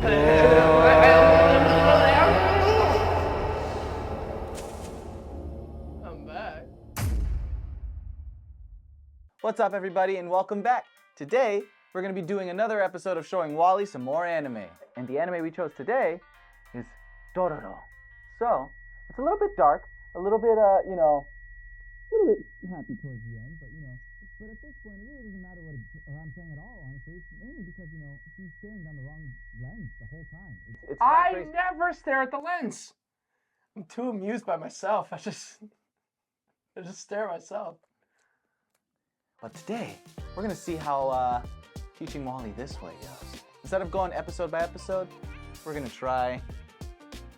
I'm back. What's up, everybody, and welcome back. Today, we're going to be doing another episode of showing wALiE some more anime. And the anime we chose today is Dororo. So, it's a little bit dark, a little bit, a little bit happy towards the end, but but at this point, it really doesn't matter what I'm saying at all, honestly. It's mainly because, she's staring down the wrong lens the whole time. I never stare at the lens. I'm too amused by myself. I just stare at myself. But today, we're going to see how teaching wALiE this way goes. Instead of going episode by episode, we're going to try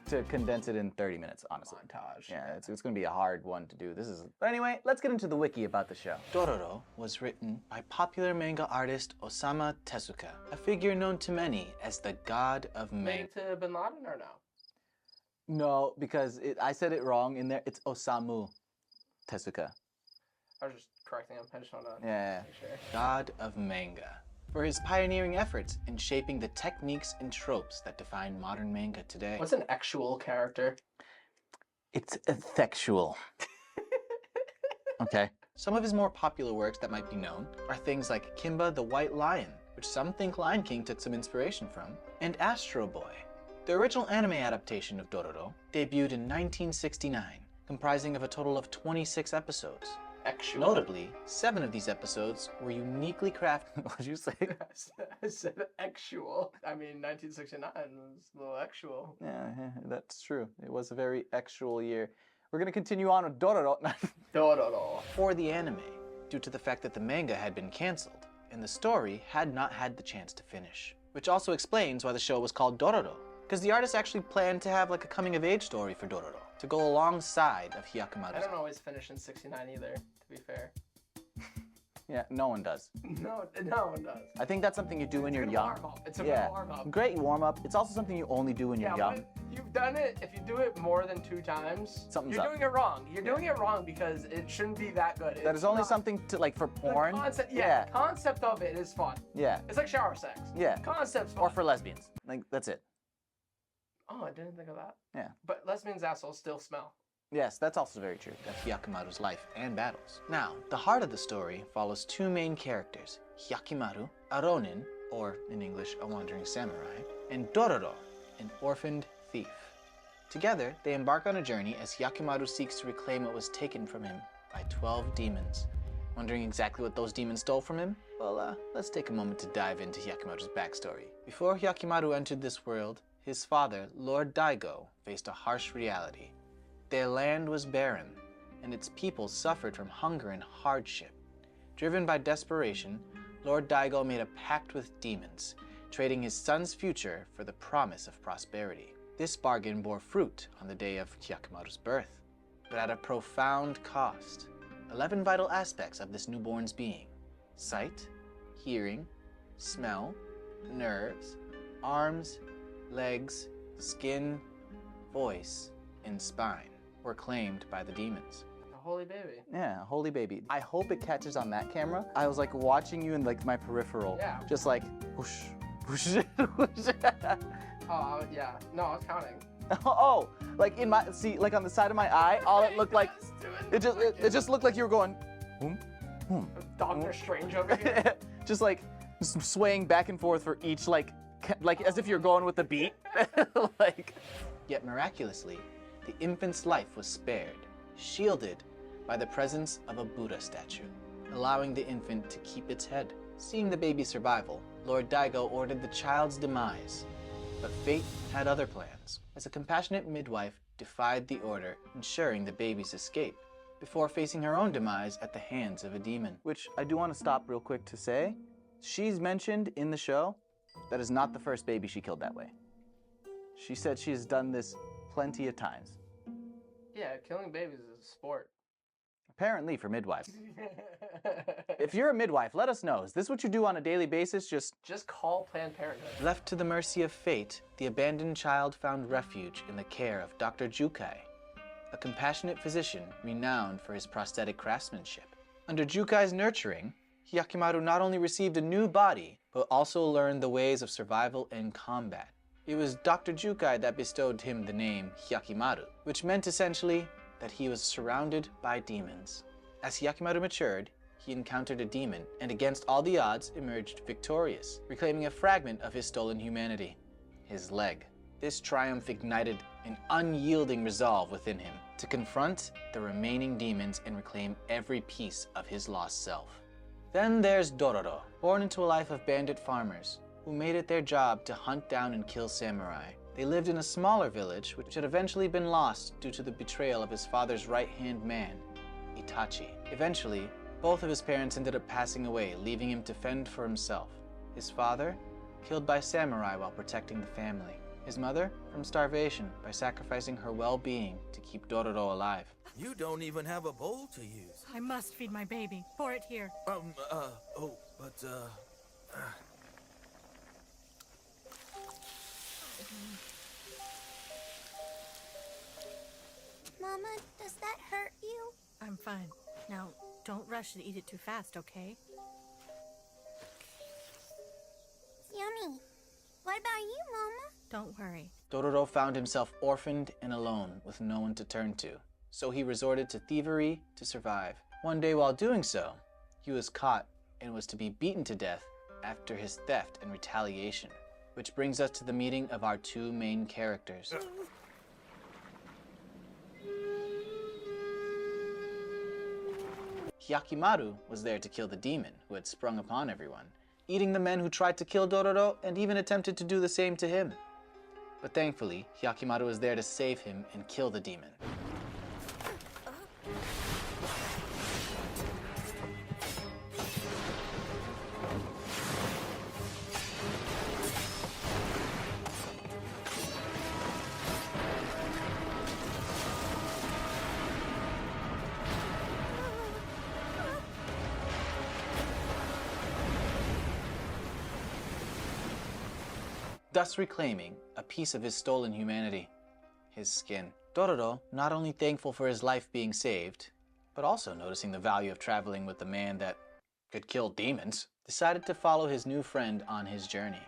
to condense it in 30 minutes, honestly. Montage. Yeah, it's going to be a hard one to do. But anyway, let's get into the wiki about the show. Dororo was written by popular manga artist Osamu Tezuka, a figure known to many as the god of manga. Linked to Bin Laden or no? No, because I said it wrong in there. It's Osamu Tezuka. I was just correcting him. I just want to Yeah. make sure. God of manga. For his pioneering efforts in shaping the techniques and tropes that define modern manga today. What's an actual character? It's effectual. Okay. Some of his more popular works that might be known are things like Kimba the White Lion, which some think Lion King took some inspiration from, and Astro Boy. The original anime adaptation of Dororo debuted in 1969, comprising of a total of 26 episodes. Actual. Notably, 7 of these episodes were uniquely crafted. What did you say? I said actual. I mean, 1969 was a little actual. Yeah, that's true. It was a very actual year. We're going to continue on with Dororo. Dororo. For the anime, due to the fact that the manga had been cancelled, and the story had not had the chance to finish. Which also explains why the show was called Dororo, because the artist actually planned to have like a coming-of-age story for Dororo, to go alongside of Hyakumaru's. I don't always finish in 69 either, to be fair. Yeah, no one does. No one does. I think that's something you do when you're It's a young. warm-up. It's a good warm-up. Great warm-up. It's also something you only do when you're young. But you've done it, if you do it more than 2 times, Something's you're up. doing it wrong. You're doing it wrong because it shouldn't be that good. That is only something to, like, for porn. The concept, Yeah. concept of it is fun. Yeah. It's like shower sex. Yeah. Concept's fun. Or for lesbians. Like, that's it. Oh, I didn't think of that. Yeah. But lesbians' assholes still smell. Yes, that's also very true. Of Hyakumaru's life and battles. Now, the heart of the story follows 2 main characters, Hyakumaru, a ronin, or in English, a wandering samurai, and Dororo, an orphaned thief. Together, they embark on a journey as Hyakumaru seeks to reclaim what was taken from him by 12 demons. Wondering exactly what those demons stole from him? Well, let's take a moment to dive into Hyakumaru's backstory. Before Hyakumaru entered this world, his father, Lord Daigo, faced a harsh reality. Their land was barren, and its people suffered from hunger and hardship. Driven by desperation, Lord Daigo made a pact with demons, trading his son's future for the promise of prosperity. This bargain bore fruit on the day of Hyakumaru's birth, but at a profound cost. 11 vital aspects of this newborn's being: sight, hearing, smell, nerves, arms, legs, skin, voice, and spine were claimed by the demons. A holy baby. Yeah, holy baby. I hope it catches on that camera. I was like watching you in like my peripheral. Yeah. Just like whoosh, whoosh, whoosh. Oh, yeah. No, I was counting. Oh, like in my, see, like on the side of my eye, all it looked like, it just looked like you were going, boom, boom. Doctor Strange over here. Just like swaying back and forth for each like as if you're going with the beat. Like. Yet miraculously, the infant's life was spared, shielded by the presence of a Buddha statue, allowing the infant to keep its head. Seeing the baby's survival, Lord Daigo ordered the child's demise. But fate had other plans, as a compassionate midwife defied the order, ensuring the baby's escape, before facing her own demise at the hands of a demon. Which I do want to stop real quick to say, she's mentioned in the show that is not the first baby she killed that way. She said she has done this plenty of times. Yeah, killing babies is a sport. Apparently for midwives. If you're a midwife, let us know. Is this what you do on a daily basis? Just call Planned Parenthood. Left to the mercy of fate, the abandoned child found refuge in the care of Dr. Jukai, a compassionate physician renowned for his prosthetic craftsmanship. Under Jukai's nurturing, Hyakumaru not only received a new body, but also learned the ways of survival and combat. It was Dr. Jukai that bestowed him the name Hyakimaru, which meant essentially that he was surrounded by demons. As Hyakimaru matured, he encountered a demon, and against all the odds, emerged victorious, reclaiming a fragment of his stolen humanity, his leg. This triumph ignited an unyielding resolve within him to confront the remaining demons and reclaim every piece of his lost self. Then there's Dororo, born into a life of bandit farmers, who made it their job to hunt down and kill samurai. They lived in a smaller village, which had eventually been lost due to the betrayal of his father's right-hand man, Itachi. Eventually, both of his parents ended up passing away, leaving him to fend for himself. His father, killed by samurai while protecting the family. His mother, from starvation by sacrificing her well-being to keep Dororo alive. You don't even have a bowl to use. I must feed my baby. Pour it here. Mama, does that hurt you? I'm fine. Now, don't rush to eat it too fast, okay? It's yummy. What about you, Mama? Don't worry. Dororo found himself orphaned and alone with no one to turn to, so he resorted to thievery to survive. One day while doing so, he was caught and was to be beaten to death after his theft and retaliation. Which brings us to the meeting of our two main characters. Hyakimaru was there to kill the demon who had sprung upon everyone, eating the men who tried to kill Dororo and even attempted to do the same to him. But thankfully, Hyakimaru was there to save him and kill the demon. Thus reclaiming a piece of his stolen humanity, his skin. Dororo, not only thankful for his life being saved, but also noticing the value of traveling with a man that could kill demons, decided to follow his new friend on his journey,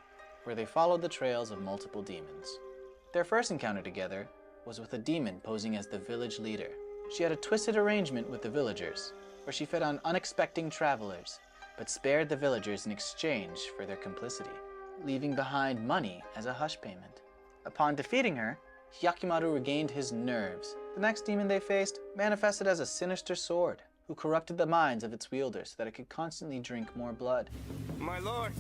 where they followed the trails of multiple demons. Their first encounter together was with a demon posing as the village leader. She had a twisted arrangement with the villagers, where she fed on unexpected travelers, but spared the villagers in exchange for their complicity, leaving behind money as a hush payment. Upon defeating her, Hyakimaru regained his nerves. The next demon they faced manifested as a sinister sword, who corrupted the minds of its wielder so that it could constantly drink more blood. My lord,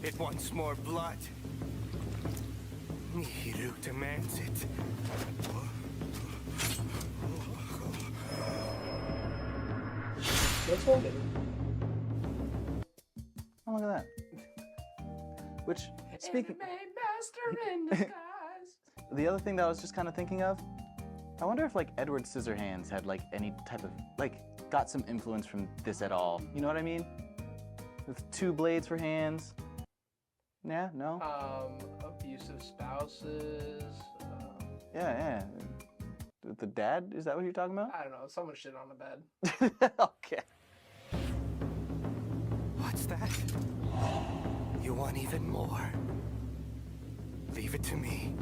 it wants more blood. Mihiru demands it. Let's hold it. Oh, look at that. Which, speaking... Anime master in disguise. The other thing that I was just kind of thinking of, I wonder if, like, Edward Scissorhands had, like, any type of, like, got some influence from this at all. You know what I mean? With two blades for hands. Yeah? No? Abusive spouses. Yeah. The dad? Is that what you're talking about? I don't know. Someone shit on the bed. Okay. What's that? You want even more? Leave it to me.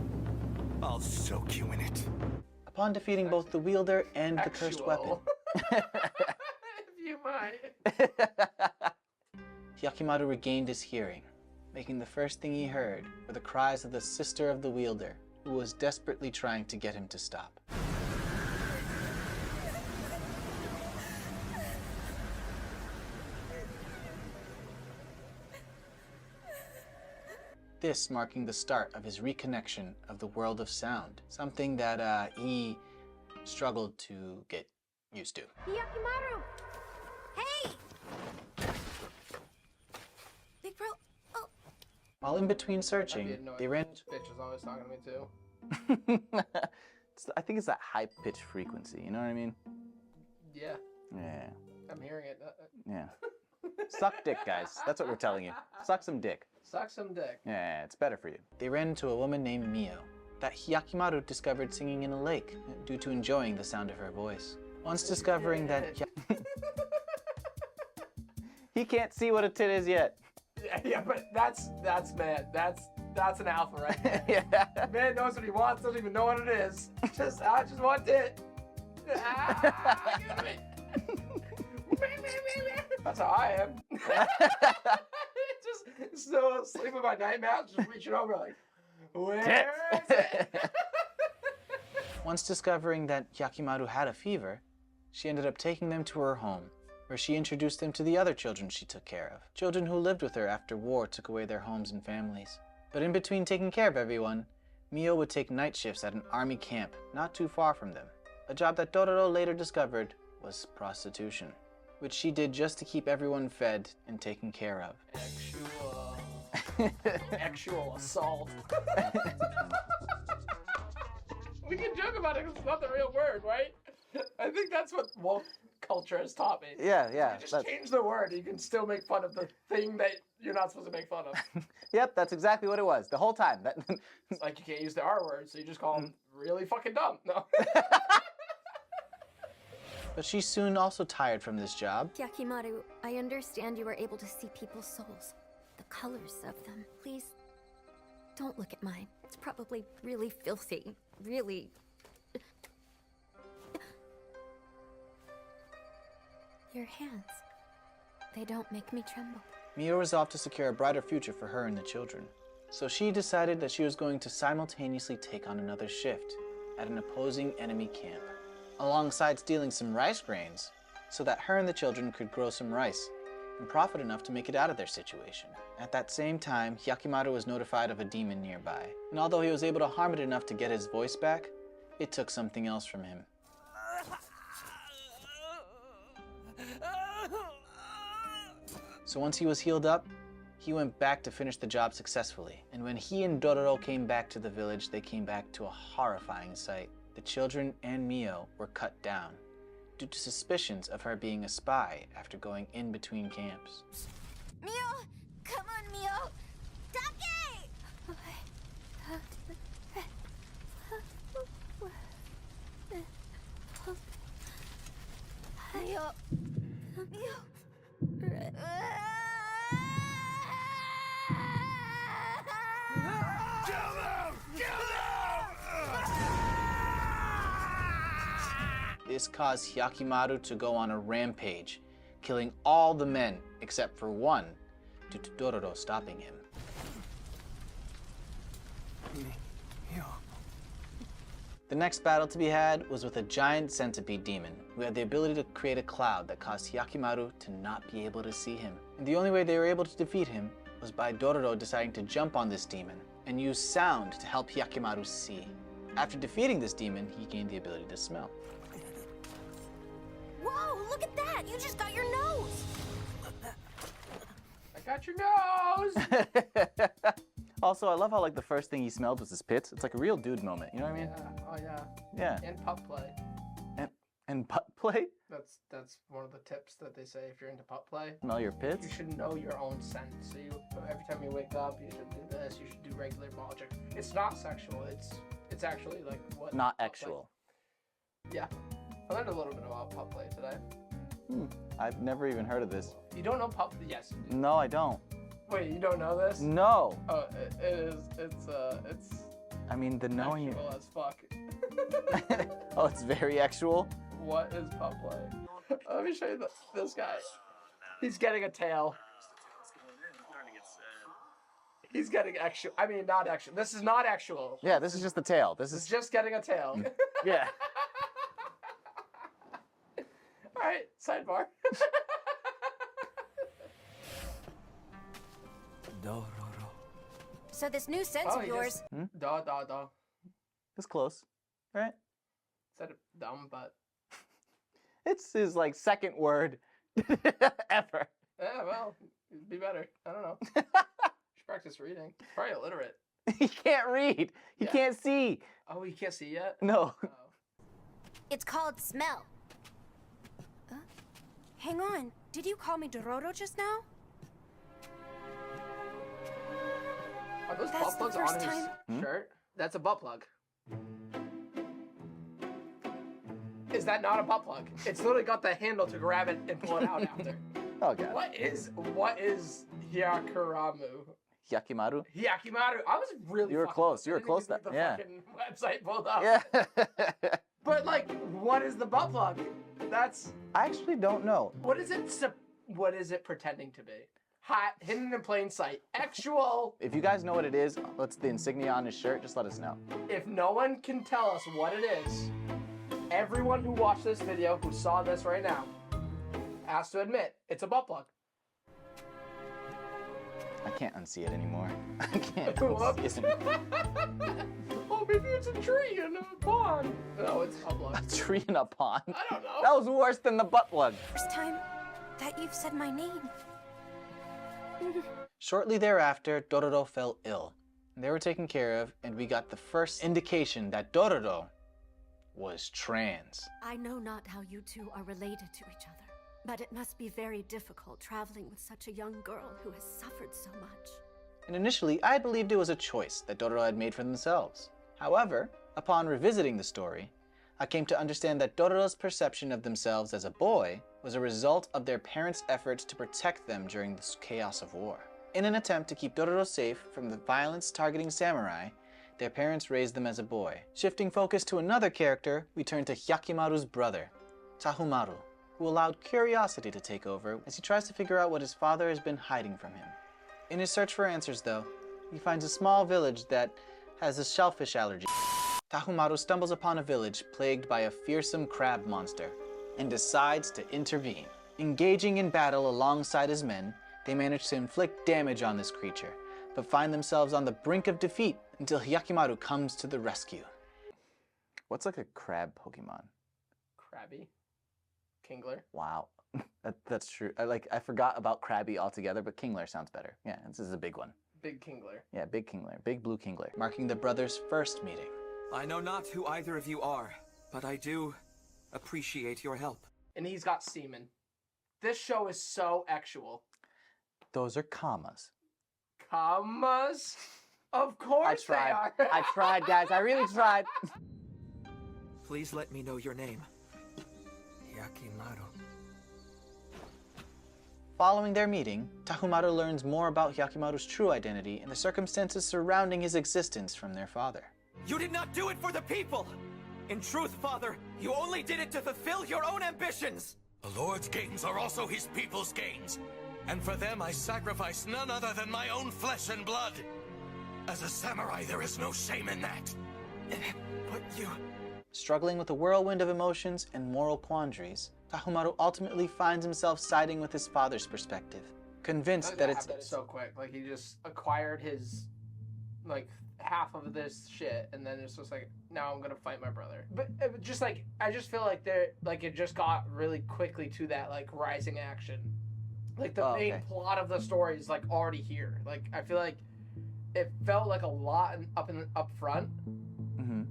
I'll soak you in it. Upon defeating both the wielder and the cursed weapon. If you might. Hyakimaru regained his hearing, making the first thing he heard were the cries of the sister of the wielder, who was desperately trying to get him to stop. This marking the start of his reconnection of the world of sound, something that he struggled to get used to. Hyakimaru! Hey! Big bro, oh. While in between searching, they ran... This bitch is always talking to me too. I think it's that high-pitched frequency, you know what I mean? Yeah, Yeah. I'm hearing it. Yeah. Suck dick, guys. That's what we're telling you. Suck some dick. Suck some dick. Yeah, it's better for you. They ran into a woman named Mio that Hyakimaru discovered singing in a lake due to enjoying the sound of her voice. Once discovering that... He can't see what a tit is yet. Yeah, but that's man. That's an alpha right there. Yeah. Man knows what he wants, doesn't even know what it is. I just want it. Give me. That's how I am. Just still sleeping my nightmare, just reaching over like, where is it? Once discovering that Hyakimaru had a fever, she ended up taking them to her home, where she introduced them to the other children she took care of, children who lived with her after war took away their homes and families. But in between taking care of everyone, Mio would take night shifts at an army camp not too far from them, a job that Dororo later discovered was prostitution, which she did just to keep everyone fed and taken care of. Actual assault. We can joke about it because it's not the real word, right? I think that's what woke culture has taught me. Yeah. You just change the word, you can still make fun of the thing that you're not supposed to make fun of. Yep, that's exactly what it was, the whole time. It's like you can't use the R word, so you just call them really fucking dumb. No. But she soon also tired from this job. Hyakimaru, I understand you were able to see people's souls, the colors of them. Please, don't look at mine. It's probably really filthy. Really. Your hands. They don't make me tremble. Mio resolved to secure a brighter future for her and the children. So she decided that she was going to simultaneously take on another shift at an opposing enemy camp, alongside stealing some rice grains so that her and the children could grow some rice and profit enough to make it out of their situation. At that same time, Hyakimaru was notified of a demon nearby, and although he was able to harm it enough to get his voice back, it took something else from him. So once he was healed up, he went back to finish the job successfully. And when he and Dororo came back to the village, they came back to a horrifying sight. The children and Mio were cut down due to suspicions of her being a spy after going in between camps. Mio! Come on, Mio! Take Mio! Mio! This caused Hyakimaru to go on a rampage, killing all the men except for one, due to Dororo stopping him. The next battle to be had was with a giant centipede demon who had the ability to create a cloud that caused Hyakimaru to not be able to see him. And the only way they were able to defeat him was by Dororo deciding to jump on this demon and use sound to help Hyakimaru see. After defeating this demon, he gained the ability to smell. Whoa, look at that! You just got your nose! I got your nose! Also, I love how like the first thing he smelled was his pits. It's like a real dude moment, you know what I mean? Yeah, oh yeah. Yeah. And pup play. And butt play? That's one of the tips that they say if you're into pup play. Smell your pits? You should know your own scent. So every time you wake up, you should do this. You should do regular logic. It's not sexual. It's actually like what? Not pup actual. Play. Yeah. I learned a little bit about pup play today. I've never even heard of this. You don't know pup? Yes. You do. No, I don't. Wait, you don't know this? No. Oh, it is. It's. I mean, the knowing. Actual as fuck. Oh, it's very actual. What is pup play? Let me show you this guy. He's getting a tail. He's getting actual. I mean, not actual. This is not actual. Yeah, this is just the tail. This It's is just getting a tail. yeah. All right, sidebar. Dororo. So this new sense Oh, of he yours... Da. It's close, right? Said it dumb, but It's his like second word ever. yeah, well, it'd be better. I don't know. Should practice reading. Probably illiterate. He can't read. He Yeah. can't see. Oh, you can't see yet? No. Oh. It's called smell. Hang on. Did you call me Dororo just now? Are those That's butt plugs the on first his time- shirt? That's a butt plug. Is that not a butt plug? It's literally got the handle to grab it and pull it out after. Oh god. What is Hyakuramu. Hyakimaru? Hyakimaru. I was really. You were fucking close. close. You were I didn't close even that- leave yeah. the fucking website pulled up. Yeah. But like, what is the butt plug? That's I actually don't know. what is it? What is it pretending to be? Hot, hidden in plain sight. Actual. If you guys know what it is, what's the insignia on his shirt, just let us know. If no one can tell us what it is, everyone who watched this video, who saw this right now, has to admit it's a butt plug. I can't unsee it anymore. I can't Whoops. unsee it. Oh, maybe it's a tree in a pond. No, it's a butt plug. A tree in a pond? I don't know. That was worse than the butt plug. First time that you've said my name. Shortly thereafter, Dororo fell ill. They were taken care of, and we got the first indication that Dororo was trans. I know not how you two are related to each other, but it must be very difficult traveling with such a young girl who has suffered so much. And initially, I believed it was a choice that Dororo had made for themselves. However, upon revisiting the story, I came to understand that Dororo's perception of themselves as a boy was a result of their parents' efforts to protect them during the chaos of war. In an attempt to keep Dororo safe from the violence targeting samurai, their parents raised them as a boy. Shifting focus to another character, we turn to Hyakimaru's brother, Tahumaru, who allowed curiosity to take over as he tries to figure out what his father has been hiding from him. In his search for answers, though, he finds a small village that has a shellfish allergy. Tahumaru stumbles upon a village plagued by a fearsome crab monster and decides to intervene. Engaging in battle alongside his men, they manage to inflict damage on this creature, but find themselves on the brink of defeat until Hyakimaru comes to the rescue. What's like a crab Pokemon? Krabby. Kingler. Wow, that's true. I forgot about Krabby altogether, but Kingler sounds better. Yeah, this is a big one. Big Kingler. Yeah, big Kingler, big blue Kingler, marking the brothers' first meeting. I know not who either of you are, but I do appreciate your help. And he's got semen. This show is so actual. Those are commas. Commas? Of course they are. I tried, guys. I really tried. Please let me know your name. Hyakimaru. Following their meeting, Tahumaru learns more about Hyakimaru's true identity and the circumstances surrounding his existence from their father. You did not do it for the people! In truth, Father, you only did it to fulfill your own ambitions! The Lord's gains are also his people's gains, and for them I sacrifice none other than my own flesh and blood. As a samurai, there is no shame in that. But you... Struggling with a whirlwind of emotions and moral quandaries, Tahumaru ultimately finds himself siding with his father's perspective, convinced that it's... so quick. Like, he just acquired his, like, half of this shit, and then it's just like, now I'm gonna fight my brother. But it just like, I just feel like it just got really quickly to that, like, rising action. Like, the main plot of the story is, like, already here. Like, I feel like it felt like a lot up front,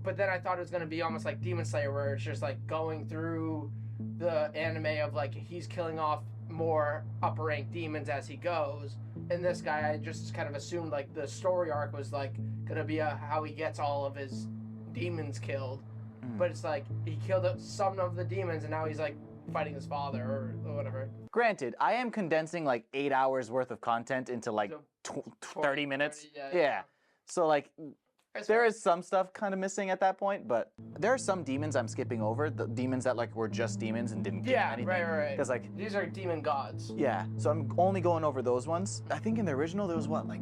but then I thought it was gonna be almost like Demon Slayer, where it's just, like, going through the anime of, like, he's killing off more upper rank demons as he goes. And this guy, I just kind of assumed, like, the story arc was, like, gonna be how he gets all of his demons killed. But it's like, he killed some of the demons, and now he's, like, fighting his father or whatever. Granted, I am condensing, like, 8 hours worth of content into, like, 30 minutes. Yeah. So, like, there is some stuff kind of missing at that point, but there are some demons I'm skipping over. The demons that, like, were just demons and didn't gain anything. Right. Because, like... These are demon gods. Yeah, so I'm only going over those ones. I think in the original, there was, what, like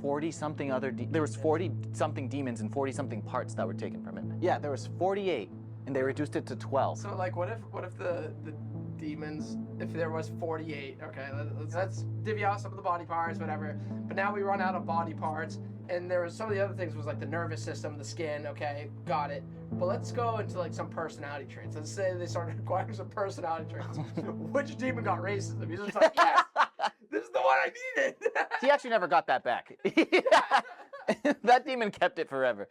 40-something other... there was 40-something demons and 40-something parts that were taken from it. Yeah, there was 48, and they reduced it to 12. So, like, what if the demons, if there was 48, okay, let's divvy out some of the body parts, whatever. But now we run out of body parts, and there was some of the other things was like the nervous system, the skin, okay, got it. But let's go into like some personality traits. Let's say they started acquiring some personality traits. Which demon got racism? He's just like, yes, this is the one I needed. He actually never got that back. That demon kept it forever.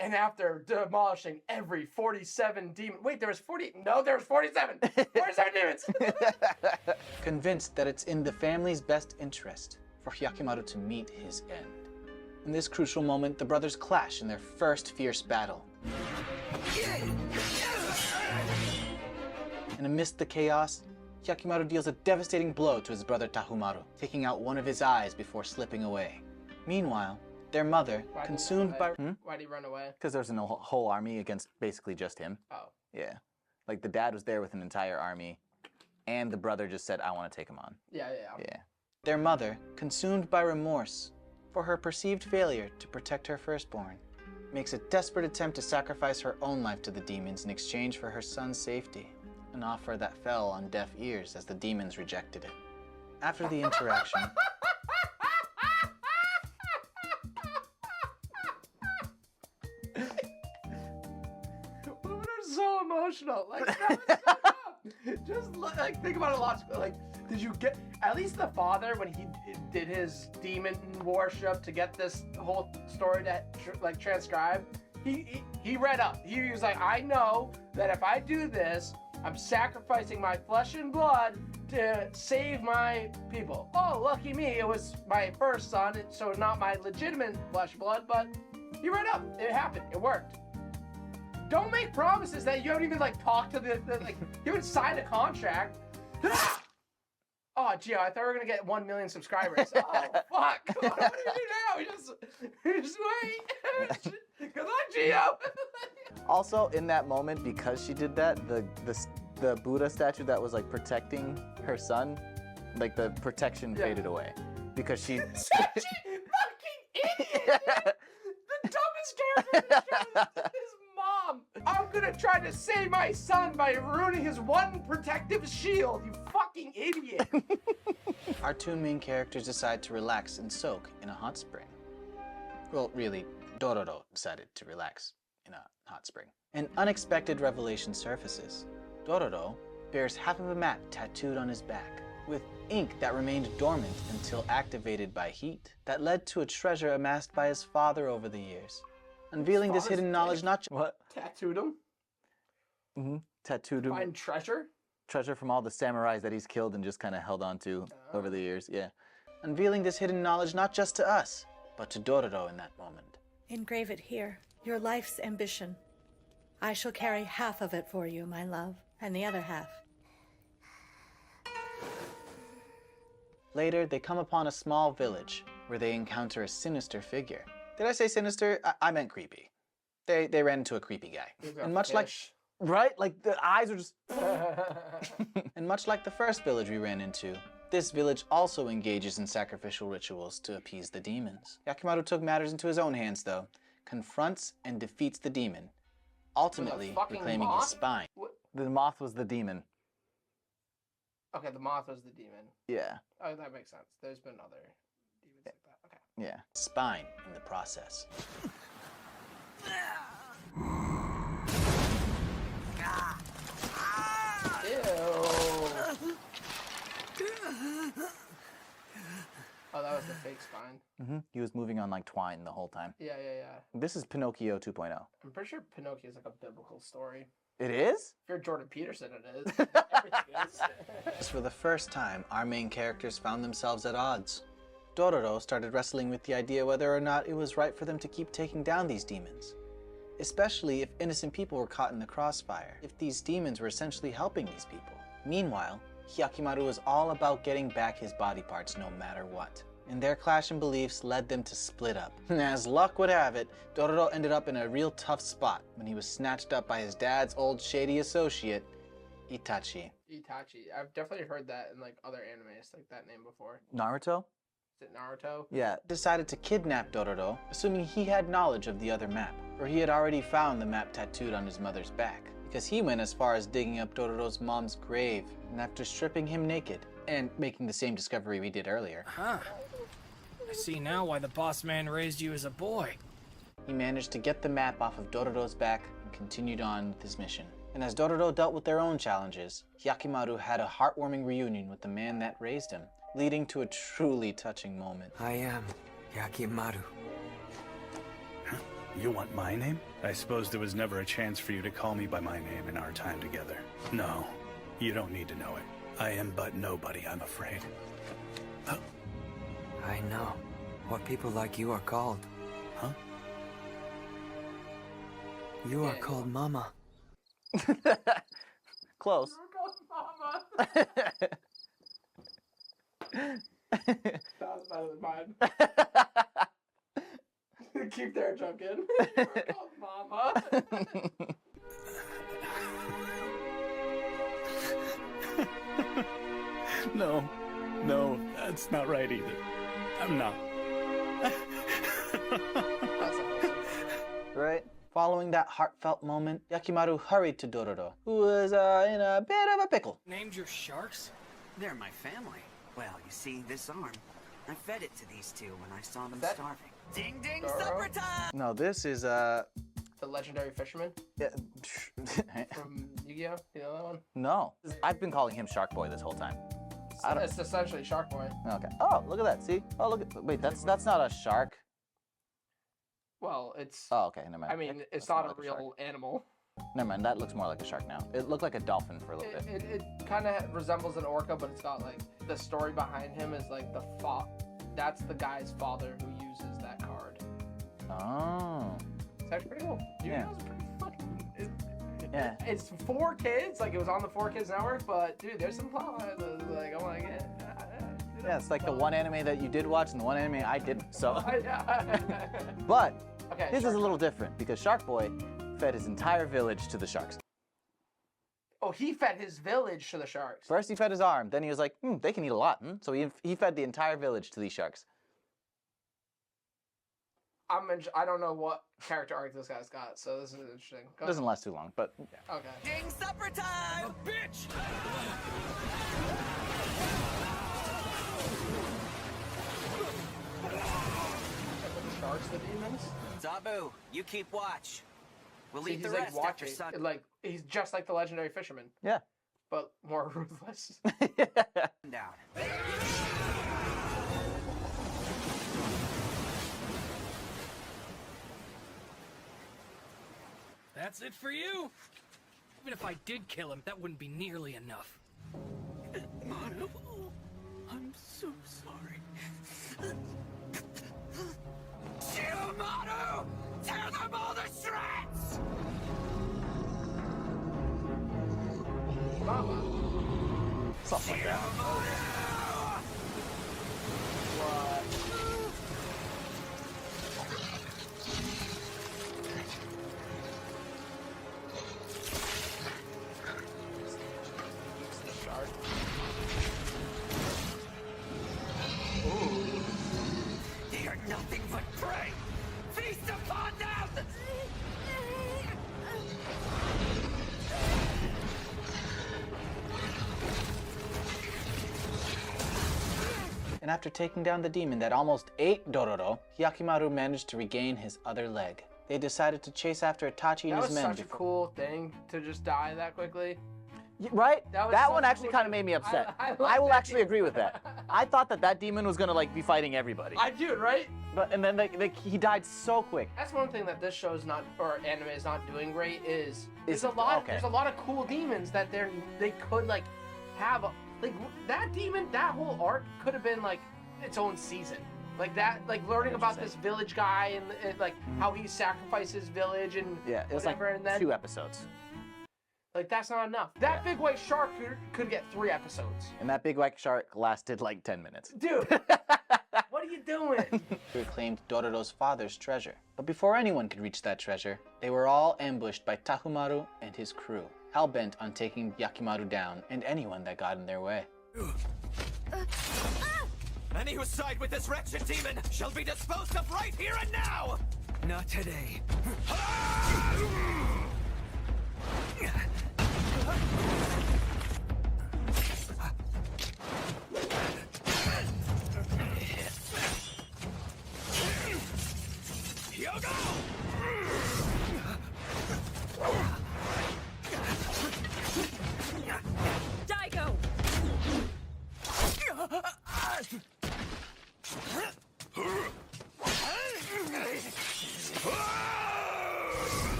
And after demolishing every 47 demon... Wait, there was 40... No, there was 47! 47 demons! Convinced that it's in the family's best interest for Hyakimaru to meet his end. In this crucial moment, the brothers clash in their first fierce battle. And amidst the chaos, Hyakimaru deals a devastating blow to his brother Tahumaru, taking out one of his eyes before slipping away. Meanwhile, their mother, consumed by... Why'd he run away? Because there was a whole army against basically just him. Oh. Yeah. Like, the dad was there with an entire army, and the brother just said, I want to take him on. Yeah. Their mother, consumed by remorse for her perceived failure to protect her firstborn, makes a desperate attempt to sacrifice her own life to the demons in exchange for her son's safety, an offer that fell on deaf ears as the demons rejected it. After the interaction... Women are so emotional. Like, just like think about it logically. Like, did you get at least the father when he did his demon worship to get this whole story to like transcribe? He read up. He was like, I know that if I do this, I'm sacrificing my flesh and blood to save my people. Oh, lucky me, it was my first son, so not my legitimate flesh and blood, but he read up. It happened. It worked. Don't make promises that you haven't even like talked to the like you haven't signed a contract. Oh, Gio, I thought we were gonna get 1 million subscribers. Oh, fuck! What do we do now? Just wait. Good luck, Gio. Also, in that moment, because she did that, the Buddha statue that was like protecting her son, like the protection faded away because she. Fucking idiot! The dumbest character in the show is mom. I'm gonna try to save my son by ruining his one protective shield. You fucking idiot. Our two main characters decide to relax and soak in a hot spring. Well, really, Dororo decided to relax in a hot spring. An unexpected revelation surfaces. Dororo bears half of a map tattooed on his back, with ink that remained dormant until activated by heat, that led to a treasure amassed by his father over the years. Unveiling this hidden knowledge not... What? Tattooed him? Mm-hmm. Tattooed him. Find treasure? Treasure from all the samurais that he's killed and just kind of held on to over the years, yeah. Unveiling this hidden knowledge not just to us, but to Dororo in that moment. Engrave it here, your life's ambition. I shall carry half of it for you, my love, and the other half. Later, they come upon a small village where they encounter a sinister figure. Did I say sinister? I meant creepy. They ran into a creepy guy. And much like... Right? Like, the eyes are just... And much like the first village we ran into, this village also engages in sacrificial rituals to appease the demons. Hyakimaru took matters into his own hands, though, confronts and defeats the demon, ultimately reclaiming his spine. What? The moth was the demon. Okay, the moth was the demon. Yeah. Oh, that makes sense. There's been other demons like that. Okay. Yeah. Spine in the process. Ew. Oh, that was the fake spine. Mm-hmm. He was moving on like twine the whole time. Yeah. This is Pinocchio 2.0. I'm pretty sure Pinocchio is like a biblical story. It is? If you're Jordan Peterson, it is. Everything is. For the first time, our main characters found themselves at odds. Dororo started wrestling with the idea whether or not it was right for them to keep taking down these demons. Especially if innocent people were caught in the crossfire, if these demons were essentially helping these people. Meanwhile, Hyakimaru was all about getting back his body parts no matter what. And their clash in beliefs led them to split up. As luck would have it, Dororo ended up in a real tough spot when he was snatched up by his dad's old shady associate, Itachi. Itachi. I've definitely heard that in like other animes, like that name before. Naruto? Is it Naruto? Yeah. Decided to kidnap Dororo, assuming he had knowledge of the other map, for he had already found the map tattooed on his mother's back. Because he went as far as digging up Dororo's mom's grave, and after stripping him naked, and making the same discovery we did earlier. Huh. I see now why the boss man raised you as a boy. He managed to get the map off of Dororo's back and continued on with his mission. And as Dororo dealt with their own challenges, Hyakimaru had a heartwarming reunion with the man that raised him, leading to a truly touching moment. I am Hyakimaru. You want my name? I suppose there was never a chance for you to call me by my name in our time together. No, you don't need to know it. I am but nobody, I'm afraid. I know what people like you are called. Huh? You are called Mama. Close. Mama. That was better than mine. Keep their joke in. Oh, mama. No, that's not right either. I'm not. Right? Following that heartfelt moment, Yakimaru hurried to Dororo, who was in a bit of a pickle. Named your sharks? They're my family. Well, you see, this arm, I fed it to these two when I saw them That- starving. Ding ding, Dororo? supper time! No, this is The legendary fisherman yeah, from Yu-Gi-Oh! You know that one? no. I've been calling him Shark Boy this whole time. I don't- It's essentially Shark Boy. Okay. Oh, look at that. See? Oh, look at. Wait, that's not a shark. Well, it's. Oh, okay. Never mind. I mean, it's That's not more a like shark. real animal. Never mind. That looks more like a shark now. It looked like a dolphin for a little bit. It kind of resembles an orca, but it's got like the story behind him is like that's the guy's father who uses that card. Oh. It's actually pretty cool. Yeah. Yu-Gi-Oh's pretty fucking. Yeah. It's for kids, like it was on the 4Kids network, but dude, there's some plot lines that, like, I want to get. Yeah, it's like the one anime that you did watch and the one anime I didn't. So. Yeah. But Okay. his is Shark a little different because Shark Boy fed his entire village to the sharks. Oh, he fed his village to the sharks. First he fed his arm, then he was like, they can eat a lot. So he fed the entire village to these sharks. I don't know what character arc this guy's got, so this is interesting. Go It doesn't last too long, but ahead. Okay. Ding supper time! Bitch! Sharks, the demons. Zabu, you keep watch. We'll See, eat the he's like rest after watching. sun Like he's just like the legendary fisherman, yeah. but more ruthless. down. That's it for you? Even if I did kill him, that wouldn't be nearly enough. Manu, I'm so sorry. Manu! Tear them all to shreds! Mama. Something like that. What? It's the shark. Ooh. They are nothing but prey! Feast upon them! And after taking down the demon that almost ate Dororo, Yakimaru managed to regain his other leg. They decided to chase after Itachi and That his was men such a cool thing to just die that quickly. Right? That was That such one a actually cool kind of thing. made me upset. I love I will that actually agree with that. I thought that demon was gonna like be fighting everybody. I do, right? But and then he died so quick. That's one thing that this show's not, or anime is not doing great is Is- there's a lot. okay. There's a lot of cool demons that they could like have. Like that demon, that whole arc could have been like its own season. Like that, like learning about this village guy and like how he sacrificed his village and Yeah, it was like whatever, and then 2 episodes. like that's not enough. That big white shark could get 3 episodes. And that big white shark lasted like 10 minutes. Dude, what are you doing? He reclaimed Dororo's father's treasure. But before anyone could reach that treasure, they were all ambushed by Tahumaru and his crew, hell-bent on taking Yakimaru down and anyone that got in their way. Any who side with this wretched demon shall be disposed of right here and now! Not today. Daigo!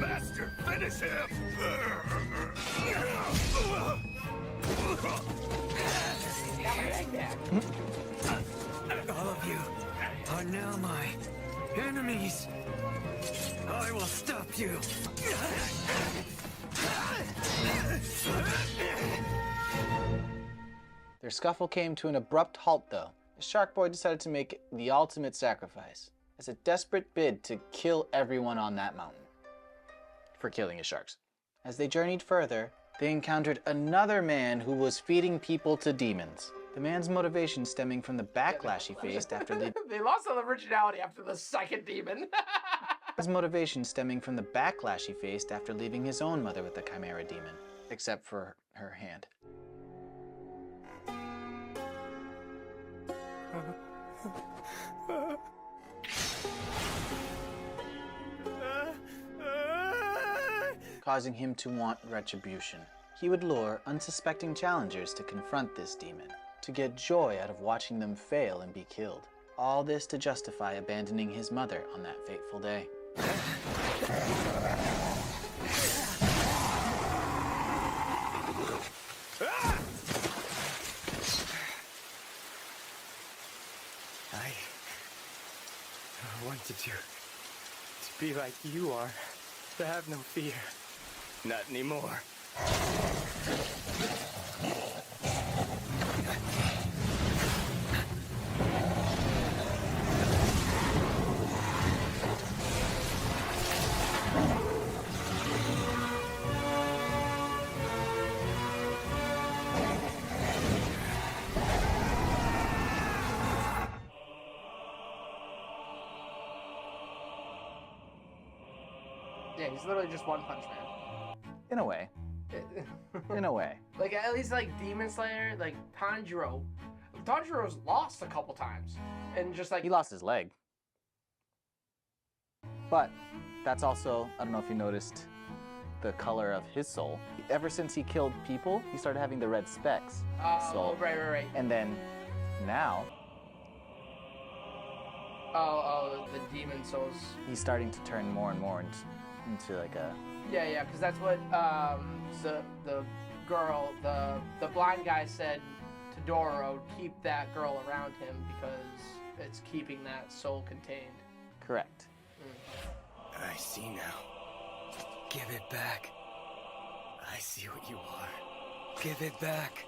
Master, finish him! All of you are now my enemies. I will stop you. Their scuffle came to an abrupt halt, though. The Shark Boy decided to make the ultimate sacrifice as a desperate bid to kill everyone on that mountain for killing his sharks. As they journeyed further, they encountered another man who was feeding people to demons. The man's motivation stemming from the backlash he faced after they lost all originality after the second demon. His motivation stemming from the backlash he faced after leaving his own mother with the Chimera demon, except for her hand. Causing him to want retribution. He would lure unsuspecting challengers to confront this demon, to get joy out of watching them fail and be killed. All this to justify abandoning his mother on that fateful day. I wanted to be like you are, to have no fear. Not anymore. Yeah, he's literally just One Punch Man. In a way. In a way. Like, at least, like, Demon Slayer, like, Tanjiro's lost a couple times. And just, like... He lost his leg. But that's also, I don't know if you noticed, the color of his soul. Ever since he killed people, he started having the red specks. Oh, right. And then, now... Oh, the demon souls. He's starting to turn more and more into like a... Yeah, because that's what the girl, the blind guy said to Dororo, keep that girl around him because it's keeping that soul contained. Correct. I see now. Give it back. I see what you are. Give it back.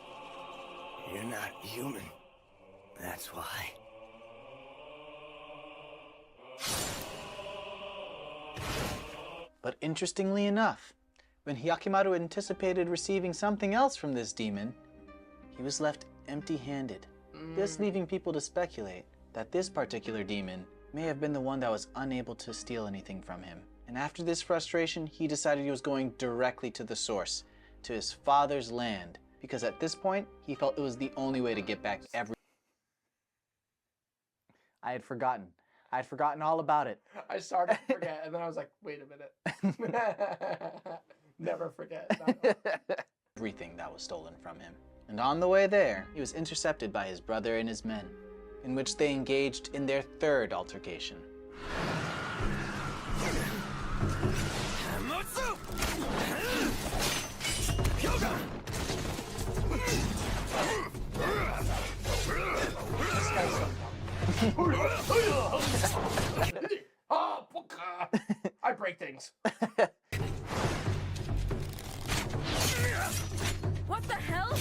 You're not human. That's why. But interestingly enough, when Hyakimaru anticipated receiving something else from this demon, he was left empty-handed. This leaving people to speculate that this particular demon may have been the one that was unable to steal anything from him. And after this frustration, he decided he was going directly to the source, to his father's land, because at this point, he felt it was the only way to get back every... I had forgotten all about it. I started to forget, and then I was like, wait a minute. Never forget. Everything that was stolen from him. And on the way there, he was intercepted by his brother and his men, in which they engaged in their third altercation. I break things. What the hell?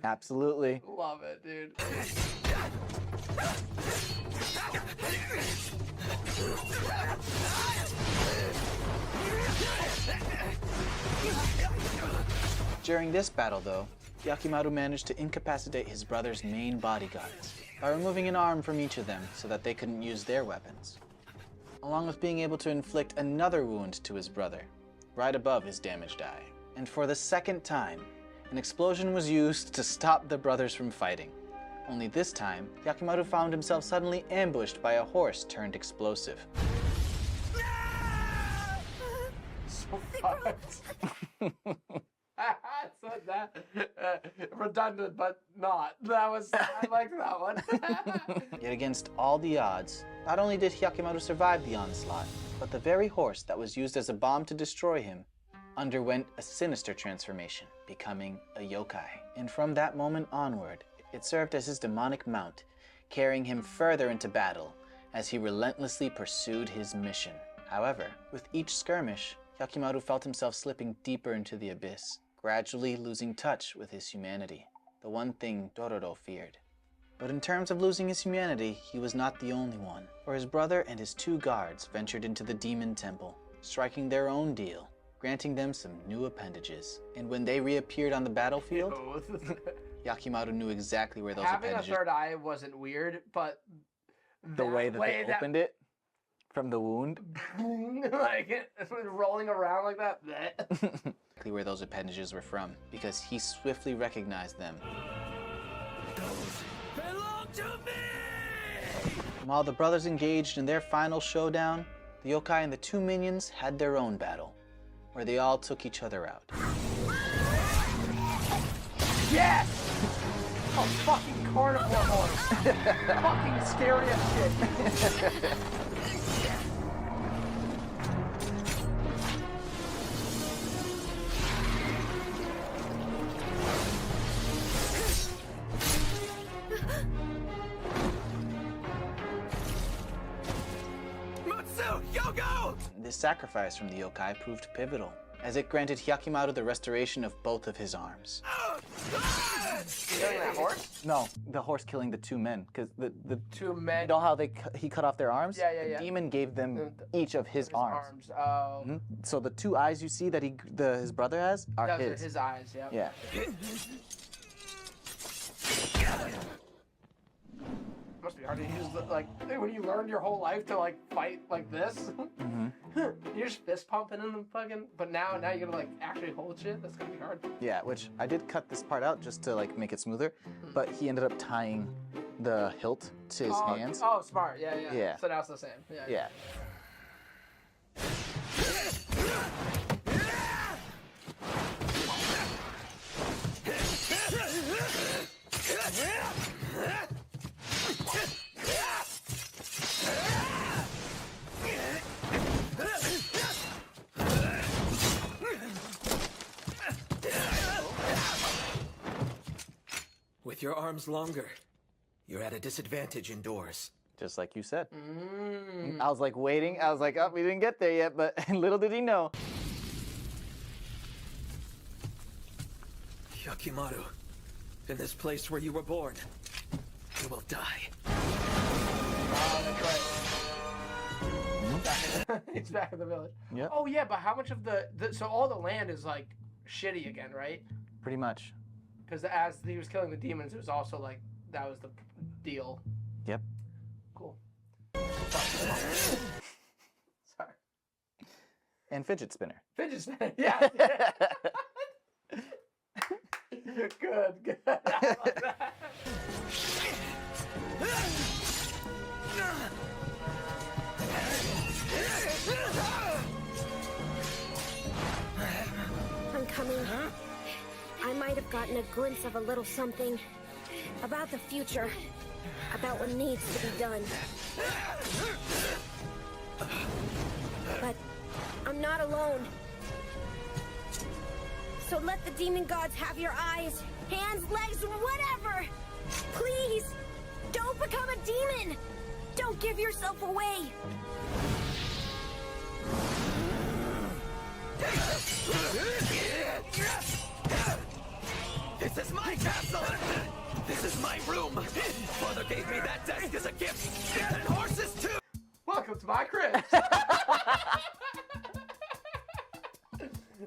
Absolutely. Love it, dude. During this battle, though, Hyakimaru managed to incapacitate his brother's main bodyguards by removing an arm from each of them so that they couldn't use their weapons, along with being able to inflict another wound to his brother, right above his damaged eye. And for the second time, an explosion was used to stop the brothers from fighting. Only this time, Hyakimaru found himself suddenly ambushed by a horse turned explosive. So fucked. So that redundant, but not. I like that one. Yet against all the odds, not only did Hyakimaru survive the onslaught, but the very horse that was used as a bomb to destroy him underwent a sinister transformation, becoming a yokai. And from that moment onward, it served as his demonic mount, carrying him further into battle as he relentlessly pursued his mission. However, with each skirmish, Yakimaru felt himself slipping deeper into the abyss, gradually losing touch with his humanity, the one thing Dororo feared. But in terms of losing his humanity, he was not the only one, for his brother and his 2 guards ventured into the demon temple, striking their own deal, granting them some new appendages. And when they reappeared on the battlefield, Yakimaru knew exactly where those appendages... Having a third eye wasn't weird, but... The way that they opened it from the wound? Like, rolling around like that. Exactly where those appendages were from, because he swiftly recognized them. Belong to me! While the brothers engaged in their final showdown, the yokai and the 2 minions had their own battle, where they all took each other out. Yes! Oh, fucking carnivore horse! Fucking scary as shit! This sacrifice from the yokai proved pivotal, as it granted Yakimaru the restoration of both of his arms. Killing that horse? No, the horse killing the 2 men, because the 2 men. You know how he cut off their arms? Yeah. The demon gave them each of his arms. Oh. Mm-hmm. So the 2 eyes you see that his brother has are Those his. are his eyes, yeah. Yeah. Must be hard to use like when you learned your whole life to like fight like this. Mm-hmm. You're just fist pumping in the fucking. But now you're gonna like actually hold shit. That's gonna be hard. Yeah, which I did cut this part out just to like make it smoother, but he ended up tying the hilt to his hands. Oh, smart. Yeah. Yeah. So now it's the same. Yeah. With your arms longer, you're at a disadvantage indoors. Just like you said. I was like waiting. I was like, oh, we didn't get there yet, but little did he know. Yakimaru, in this place where you were born, you will die. That's right. He's back in the village. Yeah. Oh yeah, but how much of so all the land is like shitty again, right? Pretty much. Because as he was killing the demons, it was also like that was the deal. Yep. Cool. Sorry. And fidget spinner. Fidget spinner. Yeah. Good. I like that. I'm coming. I might have gotten a glimpse of a little something about the future, about what needs to be done. But I'm not alone. So let the demon gods have your eyes, hands, legs, whatever! Please! Don't become a demon! Don't give yourself away! This is my castle! This is my room! Father gave me that desk as a gift! And horses too! Welcome to my crib!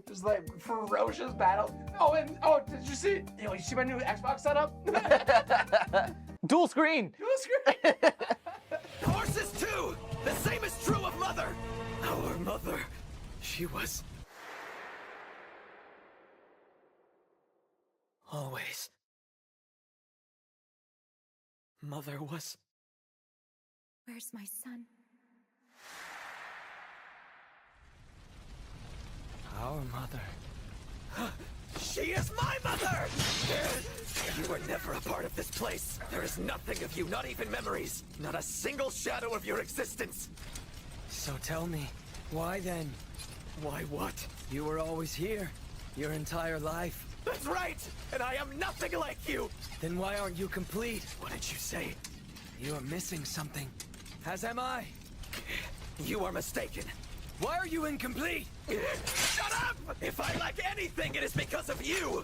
Just like ferocious battle. Did you see? You see my new Xbox setup? Dual screen! Dual screen! Horses too! The same is true of Mother! Our mother, she was... always. Mother was... Where's my son? our mother. She is my mother! You were never a part of this place. There is nothing of you, not even memories. Not a single shadow of your existence. So tell me, why then? Why what? You were always here, your entire life. That's right! And I am nothing like you! Then why aren't you complete? What did you say? You are missing something. As am I. You are mistaken. Why are you incomplete? Shut up! If I lack anything, it is because of you!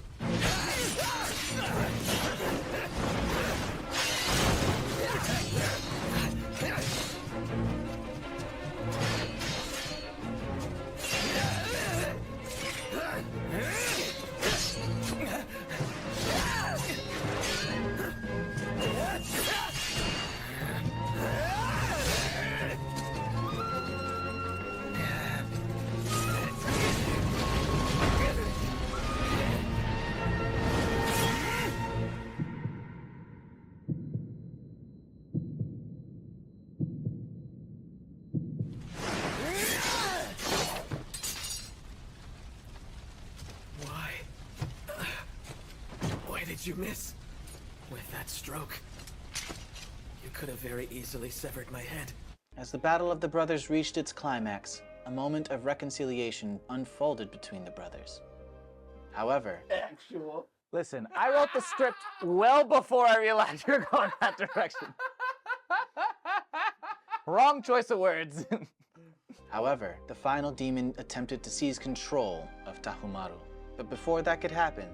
Why did you miss? With that stroke, you could have very easily severed my head. As the battle of the brothers reached its climax, a moment of reconciliation unfolded between the brothers. However, Actual. listen, I wrote the script well before I realized you were going that direction. Wrong choice of words. However, the final demon attempted to seize control of Tahumaru. But before that could happen,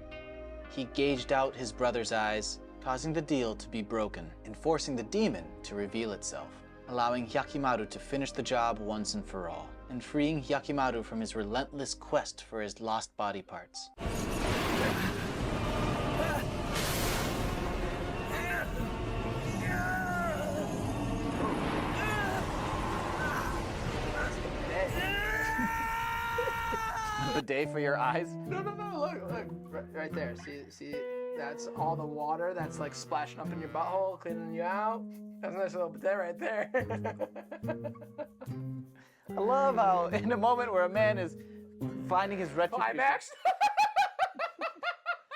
he gauged out his brother's eyes, causing the deal to be broken and forcing the demon to reveal itself, allowing Hyakimaru to finish the job once and for all, and freeing Hyakimaru from his relentless quest for his lost body parts. The day for your eyes? No, look, right there. See, that's all the water that's like splashing up in your butthole, cleaning you out. That's a nice little bit right there. I love how in a moment where a man is finding his retribution. Climax.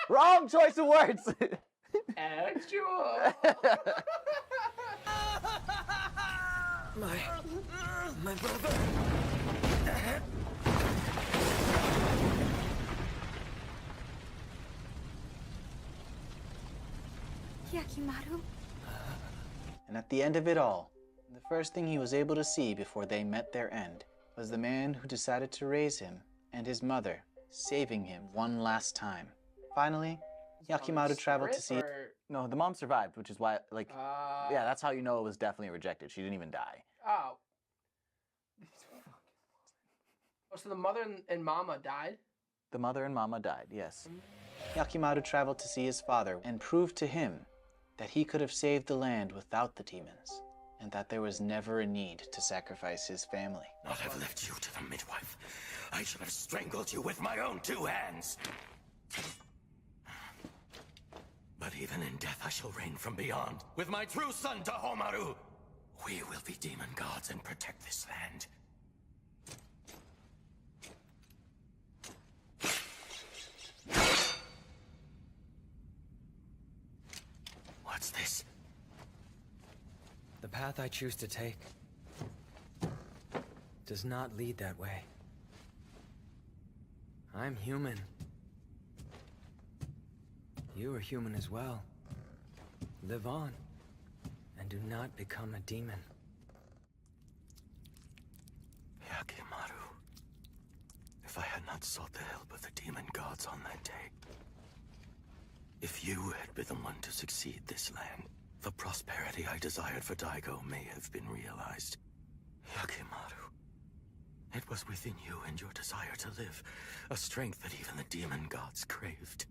Wrong choice of words. Actual. My brother. Hyakimaru? And at the end of it all, the first thing he was able to see before they met their end was the man who decided to raise him and his mother, saving him one last time. Finally, Hyakimaru traveled to see... No, the mom survived, which is why, like, yeah, that's how you know it was definitely rejected. She didn't even die. Oh. Oh, so the mother and mama died? The mother and mama died, yes. Hyakimaru traveled to see his father and proved to him that he could have saved the land without the demons, and that there was never a need to sacrifice his family. Not have left you to the midwife. I should have strangled you with my own 2 hands. But even in death, I shall reign from beyond. With my true son, Tahomaru, we will be demon gods and protect this land. What's this? The path I choose to take does not lead that way. I'm human. You are human as well. Live on, and do not become a demon. Hyakimaru, if I had not sought the help of the demon gods on that day, if you had been the one to succeed this land, the prosperity I desired for Daigo may have been realized. Hyakimaru, it was within you and your desire to live, a strength that even the demon gods craved.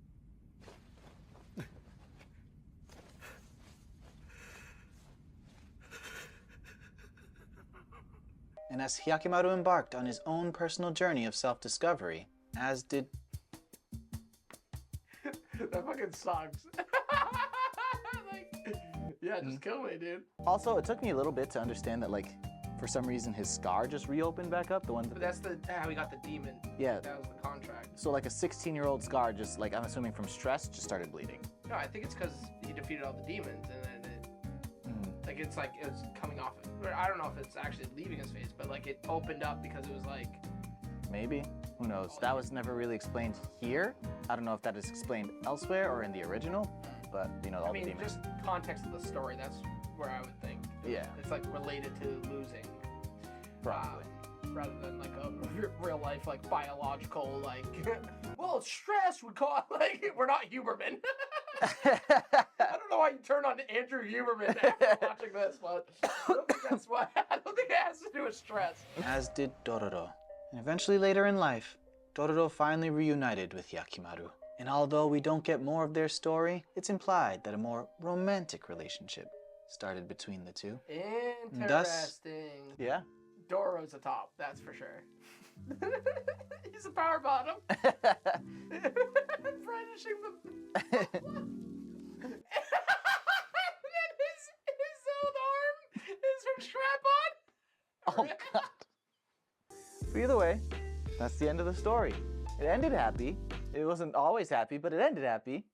And as Hyakimaru embarked on his own personal journey of self-discovery, as did... That fucking sucks. Like, yeah, just kill me, dude. Also, it took me a little bit to understand that, like, for some reason his scar just reopened back up, the one that... But that's how he got the demon. Yeah. That was the contract. So, like, a 16-year-old scar just, like, I'm assuming from stress, just started bleeding. No, I think it's because he defeated all the demons, and then it was coming off. I don't know if it's actually leaving his face, but like it opened up because it was like Maybe. Who knows? That was never really explained here. I don't know if that is explained elsewhere or in the original, but you know, all the demons. Just context of the story, that's where I would think. Yeah. It's like related to losing. Probably. Rather than like a real life, like biological, like, well, stress would cause, like, we're not Huberman. I don't know why you turn on Andrew Huberman after watching this, but I don't think that's why. I don't think it has to do with stress. As did Dororo. And eventually later in life, Dororo finally reunited with Yakimaru. And although we don't get more of their story, it's implied that a more romantic relationship started between the two. Interesting. Thus, yeah. Dororo's a top, that's for sure. He's a power bottom. Brandishing the... And then his old arm is her strap-on. Oh, God. But either way, that's the end of the story. It ended happy. It wasn't always happy, but it ended happy.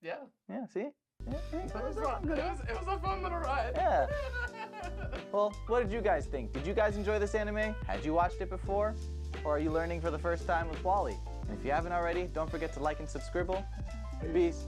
Yeah. Yeah, see? Yeah, It was fun. It was a fun little ride. Yeah. Well, what did you guys think? Did you guys enjoy this anime? Had you watched it before? Or are you learning for the first time with wALiE? And if you haven't already, don't forget to like and subscribe. Peace.